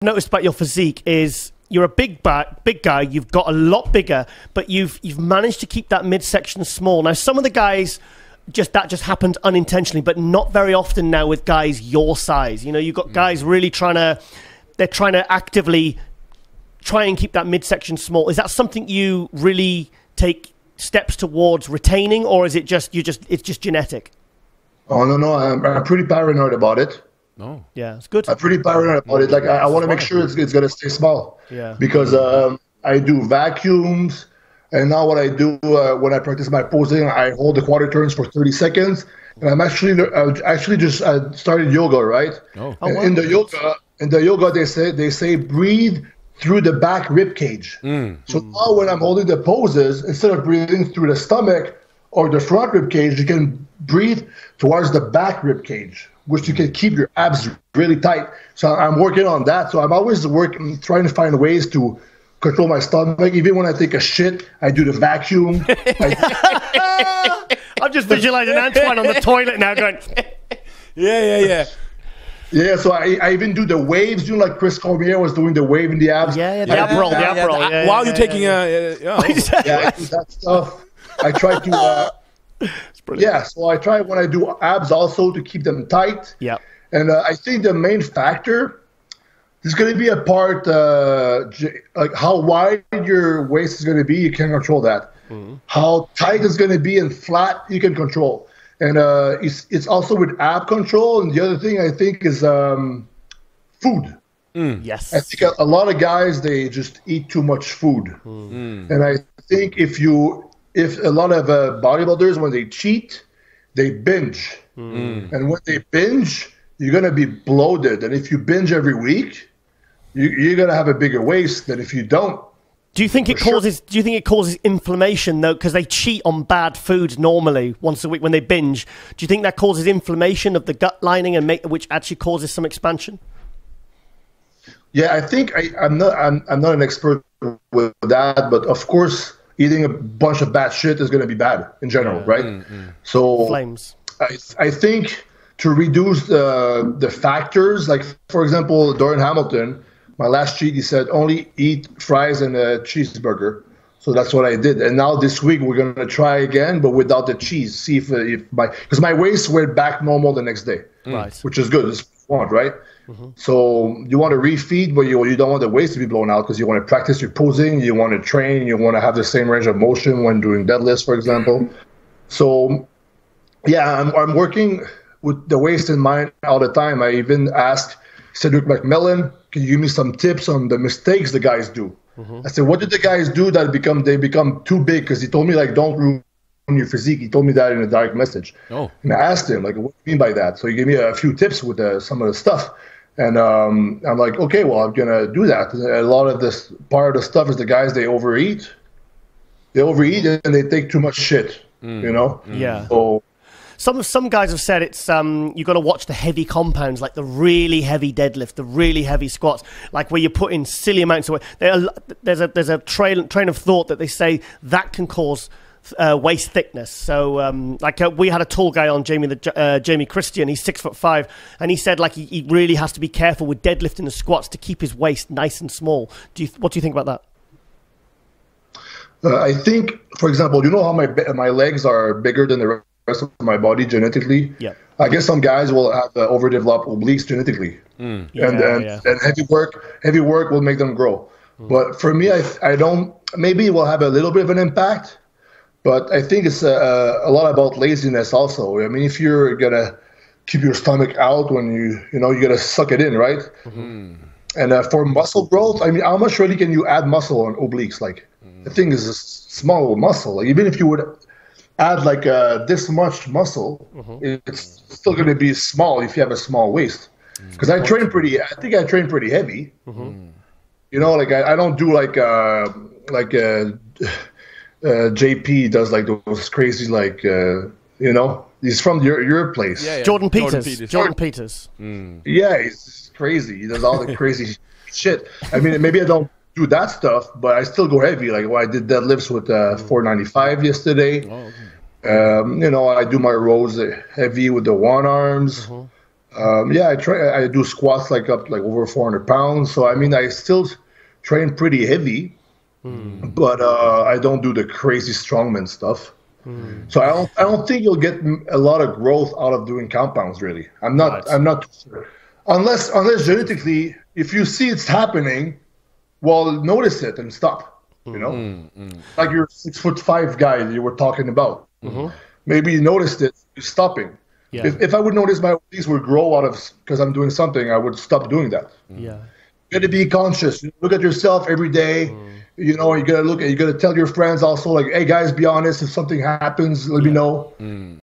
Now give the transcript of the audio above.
noticed about your physique is you're a big guy. You've got a lot bigger, but you've managed to keep that midsection small. Now, some of the guys just happened unintentionally, but not very often now with guys your size. You know, you've got guys really trying to actively try and keep that midsection small. Is that something you really take steps towards retaining, or is it just it's just genetic? Oh no, I'm pretty paranoid about it. No. Yeah, it's good. I'm pretty paranoid about it. Like I want to make sure it's gonna stay small. Yeah. Because I do vacuums, and now what I do when I practice my posing, I hold the quarter turns for 30 seconds, and I just started yoga, right? Oh. And in the yoga, they say breathe through the back rib cage. So now when I'm holding the poses, instead of breathing through the stomach or the front rib cage, you can breathe towards the back rib cage, which you can keep your abs really tight. So I'm working on that. So I'm always trying to find ways to control my stomach. Even when I take a shit, I do the vacuum. I'm just visualizing Antoine on the toilet now going... Yeah. Yeah, so I even do the waves, like Chris Cormier was doing the wave in the abs. Yeah, the ab roll. While you're taking I do that stuff. I try to... so I try when I do abs also to keep them tight. Yeah. And I think the main factor is going to be a part, like how wide your waist is going to be, you can control that. How tight it's going to be and flat, you can control. And it's also with ab control. And the other thing I think is food. Yes. I think a lot of guys, they just eat too much food. And I think if a lot of bodybuilders, when they cheat, they binge. And when they binge, you're going to be bloated. And if you binge every week, you're going to have a bigger waist than if you don't. Do you think it causes inflammation though? Because they cheat on bad food normally once a week when they binge. Do you think that causes inflammation of the gut lining and which actually causes some expansion? Yeah, I think I'm not an expert with that, but of course, eating a bunch of bad shit is going to be bad in general, right? So Flames. I think to reduce the factors, like for example, Dorian Hamilton. My last cheat, he said, only eat fries and a cheeseburger. So that's what I did. And now this week, we're going to try again, but without the cheese. See if because my waist went back normal the next day, Right. which is good. It's what you want, right? So you want to refeed, but you don't want the waist to be blown out because you want to practice your posing. You want to train. You want to have the same range of motion when doing deadlifts, for example. So, yeah, I'm working with the waist in mind all the time. I even asked Cedric McMillan, can you give me some tips on the mistakes the guys do? I said, what did the guys do that they become too big? Because he told me, like, don't ruin your physique. He told me that in a direct message. And I asked him, like, what do you mean by that? So he gave me a few tips with some of the stuff. And I'm like, okay, well, I'm going to do that. A lot of this, part of the stuff is the guys, they overeat. They overeat and they take too much shit, you know? Yeah. So... Some guys have said it's you got to watch the heavy compounds, like the really heavy deadlift, the really heavy squats, like where you put in silly amounts of weight. There's a train of thought that they say that can cause waist thickness. So we had a tall guy on, Jamie Christian. He's 6'5", and he said like he really has to be careful with deadlifting the squats to keep his waist nice and small. What do you think about that? I think, for example, you know how my legs are bigger than the rest of my body genetically. Yeah. I guess some guys will have overdeveloped obliques genetically, and heavy work will make them grow. But for me, I don't. Maybe it will have a little bit of an impact, but I think it's a lot about laziness also. I mean, if you're gonna keep your stomach out when you gotta suck it in, right? And for muscle growth, I mean, how much really can you add muscle on obliques? Like, the thing is a small muscle. Like, even if you would add like this much muscle, it's still going to be small if you have a small waist. Because I train pretty heavy. You know, like I don't do like JP does like those crazy he's from your place. Yeah. Jordan Peters. Yeah, he's crazy. He does all the crazy shit. I mean, maybe I don't do that stuff, but I still go heavy. Like I did deadlifts with 495 yesterday. I do my rows heavy with the one arms. Yeah, I do squats like up like over 400 pounds. So I mean, I still train pretty heavy, but I don't do the crazy strongman stuff. So I don't think you'll get a lot of growth out of doing compounds. Really, I'm not too sure. Unless genetically, if you see it's happening, well, notice it and stop. You know, like your 6'5" guy that you were talking about. Maybe you noticed it, you're stopping. Yeah. If I would notice my obese would grow out of because I'm doing something, I would stop doing that. Yeah. You got to be conscious. Look at yourself every day. You know, you got to tell your friends also, like, hey guys, be honest. If something happens, let me know.